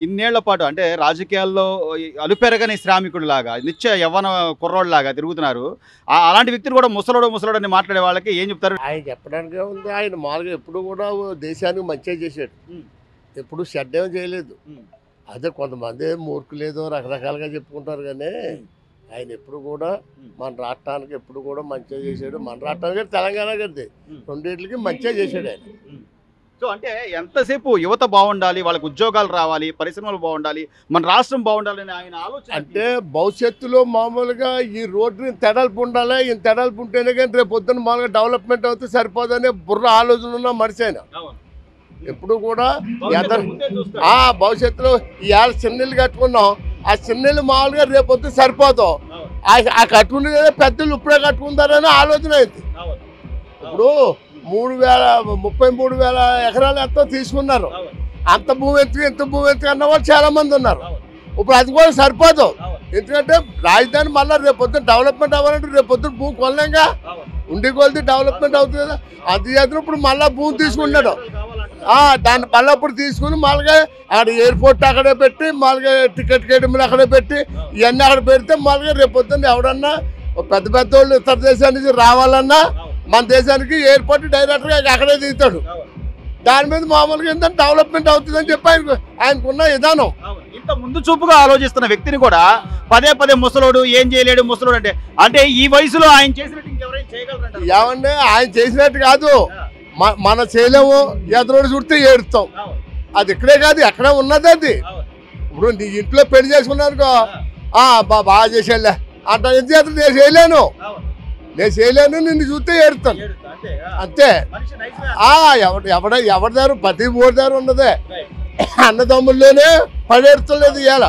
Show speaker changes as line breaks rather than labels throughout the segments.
ఇన్నేళ్ల పాటు అంటే రాజకీయాల్లో అలుపెరగని శ్రామికుడిలాగా నిత్య యవ్వన కుర్రోడ్లాగా తిరుగుతున్నారు. అలాంటి వ్యక్తిని కూడా ముసలోడు ముసలోడు అని మాట్లాడే వాళ్ళకి ఏం చెప్తారు?
ఆయన చెప్పడానికే ఉంది. ఆయన మామూలుగా ఎప్పుడు కూడా దేశానికి మంచిగా చేశాడు. ఎప్పుడు చెడ్డ ఏం చేయలేదు. అదే కొంతమంది మూర్ఖులేదో రకరకాలుగా చెప్పుకుంటారు కానీ ఆయన ఎప్పుడు కూడా మన రాష్ట్రానికి ఎప్పుడు కూడా మంచిగా చేశాడు. మన రాష్ట్రానికి తెలంగాణ గది రెండింటికి మంచిగా చేశాడు ఆయన.
సో అంటే ఎంతసేపు యువత బాగుండాలి, వాళ్ళకి ఉద్యోగాలు రావాలి, పరిశ్రమలు బాగుండాలి, మన రాష్ట్రం బాగుండాలి అని ఆయన ఆలోచన.
అంటే భవిష్యత్తులో మామూలుగా ఈ రోడ్డుని తెడల్పు ఉండాలి. ఈ తెడల్పు ఉంటేనే కానీ రేపు పొద్దున్న మామూలుగా డెవలప్మెంట్ అవుతే సరిపోదనే బుర్ర ఆలోచన ఉన్న మనిషి ఆయన. ఎప్పుడు కూడా భవిష్యత్తులో ఇవాళ చిన్నీళ్ళు కట్టుకున్నాం, ఆ చిన్నీళ్ళు మామూలుగా రేపు పొద్దున సరిపోతాం. ఆ కట్టుకునే పెద్దలు ఇప్పుడే కట్టుకుంటారని ఆలోచన అయింది. ఇప్పుడు 33,000 ఎకరాలు ఎంతో తీసుకున్నారు. అంత భూమి ఎత్తుకు ఇంత భూమి ఎత్తుకు అన్న వాళ్ళు చాలా మంది ఉన్నారు. ఇప్పుడు అది కూడా సరిపోదు. ఎందుకంటే రాజధాని మళ్ళీ రేపు పొద్దున డెవలప్మెంట్ అవ్వాలంటే రేపు పొద్దున భూమి కొనలేంగా. ఉండి కొలితే డెవలప్మెంట్ అవుతుంది కదా. అది చేసిన ఇప్పుడు మళ్ళీ భూమి తీసుకున్నాడు. దాన్ని మళ్ళీ ఇప్పుడు తీసుకుని మళ్ళీ అక్కడ ఎయిర్పోర్ట్ అక్కడే పెట్టి మళ్ళీ టికెట్ కేటములు అక్కడే పెట్టి ఇవన్నీ అక్కడ పెడితే మళ్ళీ రేపు పొద్దున్న ఎవడన్నా పెద్ద పెద్ద వాళ్ళు ఇతర దేశాల నుంచి రావాలన్నా మన దేశానికి ఎయిర్పోర్ట్ డైరెక్ట్గా అక్కడే దిగుతాడు. దాని మీద మామూలుగా ఏంటంటే డెవలప్మెంట్ అవుతుందని చెప్పి ఆయనకున్న విధానం.
ఇంత ముందు చూపుగా ఆలోచిస్తున్న వ్యక్తిని కూడా పదే పదే ముసలోడు ఏం చేయలేడు ముసలోడు అంటే అంటే ఈ వయసులో ఆయన చేసినట్టు ఇంకెవరైనా చేయగలరు?
ఏమంటే ఆయన చేసినట్టు కాదు, మన చేయలేము. ఎదురోడు చుడితే ఏడుస్తాం. అది ఇక్కడే కాదు ఎక్కడ ఉన్నది. అది ఇప్పుడు నీ ఇంట్లో పెళ్లి చేసుకున్నానుకో బాగా చేసేలే అంట. ఎందుకు నేను చేయలేను, నిన్ను చూస్తే ఏడుతాను అంతే. ఎవరిదారు ప్రతి ఊరిదారు ఉన్నదే. అన్నదమ్ముల్లోనే పడేడుతలేదు ఇవాళ.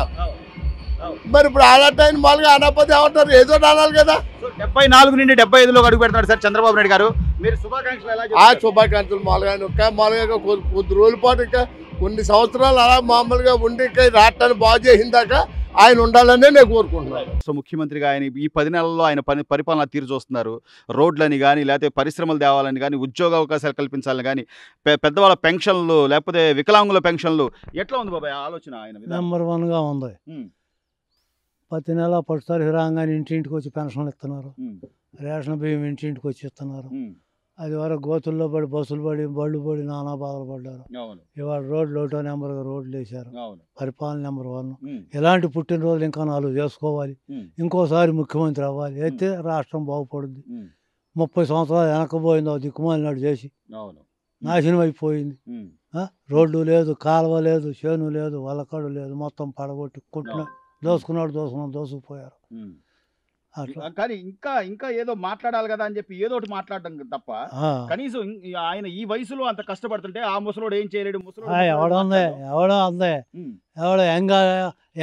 మరి ఇప్పుడు ఆడటాన్ని మామూలుగా అనకపోతే ఏమంటారు, ఏదో అనాలి కదా.
74 నుండి 75లో అడుగు పెడతాడు సార్ చంద్రబాబు నాయుడు గారు. మీరు శుభాకాంక్షలు.
శుభాకాంక్షలు మామూలుగా కొద్ది రోజుల పాటు ఇంకా కొన్ని సంవత్సరాలు అలా మామూలుగా ఉండి ఇంకా రాష్ట్రాన్ని బాగు చేసిందాక ఆయన ఉండాలనే నేను కోరుకుంటున్నాను.
సో ముఖ్యమంత్రిగా ఆయన ఈ 10 నెలల్లో ఆయన పరిపాలన తీరు చూస్తున్నారు. రోడ్లని కానీ లేకపోతే పరిశ్రమలు తేవాలని కానీ ఉద్యోగ అవకాశాలు కల్పించాలని కానీ పెద్దవాళ్ళ పెన్షన్లు లేకపోతే వికలాంగుల పెన్షన్లు ఎట్లా ఉంది బాబాయ్ ఆలోచన? ఆయన
నెంబర్ 1గా ఉంది. ప్రతి నెల పట్టుసారి రాగానే ఇంటింటికి వచ్చి పెన్షన్లు ఇస్తున్నారు. రేషన్ బియ్యం ఇంటింటికి వచ్చి ఇస్తున్నారు. అది వరకు గోతుల్లో పడి బస్సులు పడి బళ్ళు పడి నానా బాధలు పడ్డారు. ఇవాళ రోడ్లు ఒకటో నెంబర్గా రోడ్లు వేశారు. పరిపాలన నెంబర్ 1. ఇలాంటి పుట్టినరోజులు ఇంకా 4 చేసుకోవాలి. ఇంకోసారి ముఖ్యమంత్రి అవ్వాలి. అయితే రాష్ట్రం బాగుపడుద్ది. 30 సంవత్సరాలు వెనకపోయింది దిక్కుమాలినాడు చేసి నాశనం అయిపోయింది. రోడ్డు లేదు, కాలువ లేదు, చేను లేదు, వలకడు లేదు, మొత్తం పడగొట్టి కొట్టిన దోసుకుపోయారు.
కానీ ఇంకా ఇంకా ఏదో మాట్లాడాలి కదా అని చెప్పి ఏదో ఒకటి మాట్లాడడం తప్ప కనీసం ఆయన ఈ వయసులో అంత కష్టపడుతుంటే ఆ ముసలోడు ఏం చేయలేడు.
ఎవడో అందే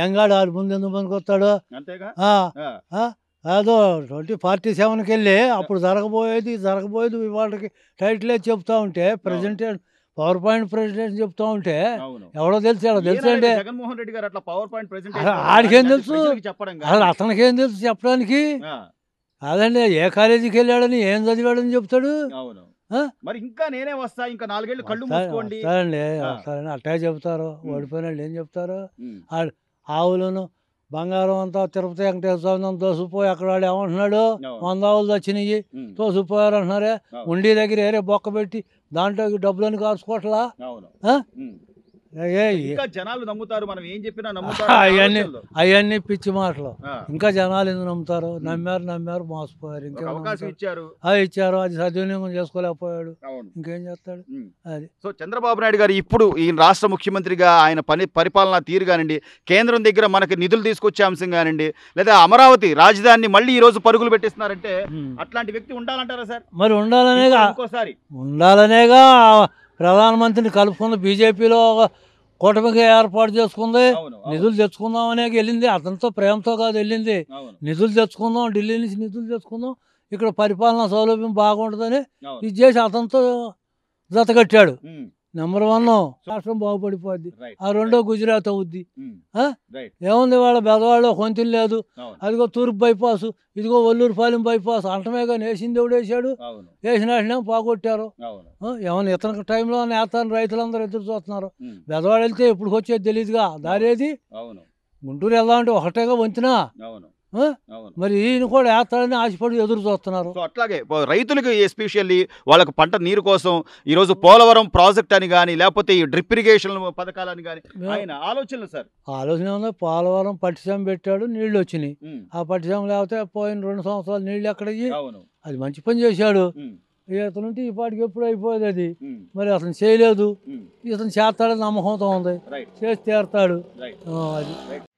ఎంగాడు ఆడు ముందు ఎందుకు పనికొస్తాడు?
అంతేగా.
అదో 2047కి వెళ్ళి అప్పుడు జరగబోయేది ఇవాళకి టైటిలే చెప్తా ఉంటే ప్రెసిడెంట్ పవర్ పాయింట్ ప్రెసిడెంట్ చెప్తా ఉంటే ఎవడో తెలుసు అంటే
జగన్మోహన్ రెడ్డి గారు అట్లా పవర్ పాయింట్ ప్రెసిడెంట్
ఆడికేం తెలుసు, అసలు అతనికేం తెలుసు చెప్పడానికి? అదండి ఏ కాలేజీకి వెళ్ళాడని ఏం చదివాడని చెప్తాడు.
మరి ఇంకా నేనే వస్తా ఇంకా 4 ఏళ్ళు కళ్ళు మూసుకోండి
సరే అట్టే చెప్తారు. ఓడిపోయిన వాళ్ళు ఏం చెప్తారు? ఆవులను బంగారం అంతా తిరుపతి వెంకటేశ్వర స్వామి తోసిపోయి అక్కడ వాడు ఏమంటున్నాడు, 100 ఆవులు వచ్చినాయి తోసిపోయారు అంటున్నారే. ఉండి దగ్గర ఏరే బొక్క పెట్టి దాంట్లోకి డబ్బులని కాసుకోవట్లా.
జనాలు నమ్ముతారు, మనం ఏం చెప్పినా
అవన్నీ పిచ్చి మాటలు. ఇంకా జనాలు ఎందుకు నమ్ముతారు? నమ్మారు మోసపోయారు. ఇంకా
అవకాశం ఇచ్చారు,
అది సద్వినియోగం చేసుకోలేకపోయాడు. ఇంకేం చేస్తాడు? అది.
సో చంద్రబాబు నాయుడు గారు ఇప్పుడు ఈ రాష్ట్ర ముఖ్యమంత్రిగా ఆయన పరిపాలనా తీరు కానివ్వండి, కేంద్రం దగ్గర మనకి నిధులు తీసుకొచ్చే అంశం కానివ్వండి, లేదా అమరావతి రాజధానిని మళ్ళీ ఈ రోజు పరుగులు పెట్టిస్తున్నారంటే అట్లాంటి వ్యక్తి ఉండాలంటారా సార్?
మరి ఉండాలనేగా ప్రధానమంత్రిని కలుపుకుంది. బీజేపీలో కూటమికి ఏర్పాటు చేసుకుంది. నిధులు తెచ్చుకుందామనే వెళ్ళింది. అతనితో ప్రేమతో కాదు వెళ్ళింది. నిధులు తెచ్చుకుందాం, ఢిల్లీ నుంచి నిధులు తెచ్చుకుందాం, ఇక్కడ పరిపాలనా సౌలభ్యం బాగుంటుందని ఇది చేసి అతనితో జతకట్టాడు. నెంబర్ 1 రాష్ట్రం బాగుపడిపోద్ది.
రైట్.
ఆ రెండో గుజరాత్ అవుద్ది.
ఉమ్.
ఆ?
రైట్.
ఏముంది వాళ్ళ బెదవాళ్ళు కొంచెం లేదు,
అవును.
అదిగో తూర్పు బైపాస్, ఇదిగో ఒల్లూరుపాలెం బైపాస్ అంటమే కానీ వేసింది ఎవడు వేసాడు?
అవును.
వేసిన వెంటనే పోగొట్టారు.
అవును.
ఏమన్నా ఇతని టైంలో నేతాను రైతులందరూ ఎదురు చూస్తున్నారు.
ఉమ్.
బెదవాడు వెళ్తే ఎప్పుడు వచ్చేది తెలియదుగా, దారేది.
అవును.
గుంటూరు వెళ్దామంటే ఒకటేగా వంతునా.
అవును.
ఆ?
అవును.
మరి ఈయన కూడా వేస్తాడని ఆశపడి ఎదురు చూస్తున్నారు.
సో అట్లాగే రైతులకు ఎస్పెషల్లీ వాళ్ళకు పంట నీరు కోసం ఈరోజు పోలవరం ప్రాజెక్ట్ అని కానీ లేకపోతే ఈ డ్రిప్ ఇరిగేషన్ పథకాలని కానీ ఆయన ఆలోచనలు సార్.
ఆలోచన ఉంది. పోలవరం పట్టిసీమ పెట్టాడు, నీళ్లు వచ్చినాయి.
ఉమ్.
ఆ పట్టిసీమ లేకపోతే పోయిన 2 సంవత్సరాలు నీళ్లు ఎక్కడయ్యి?
అవును.
అది మంచి పని చేశాడు.
ఉమ్.
ఇతను ఉంటే ఈ పాటికి ఎప్పుడు అయిపోయేది అది.
ఉమ్.
మరి అతను చేయలేదు.
ఉమ్.
ఇతను చేస్తాడని నమ్మకంతో ఉంది,
రైట్.
చేసి తీరుతాడు.
రైట్.
అది
రైట్.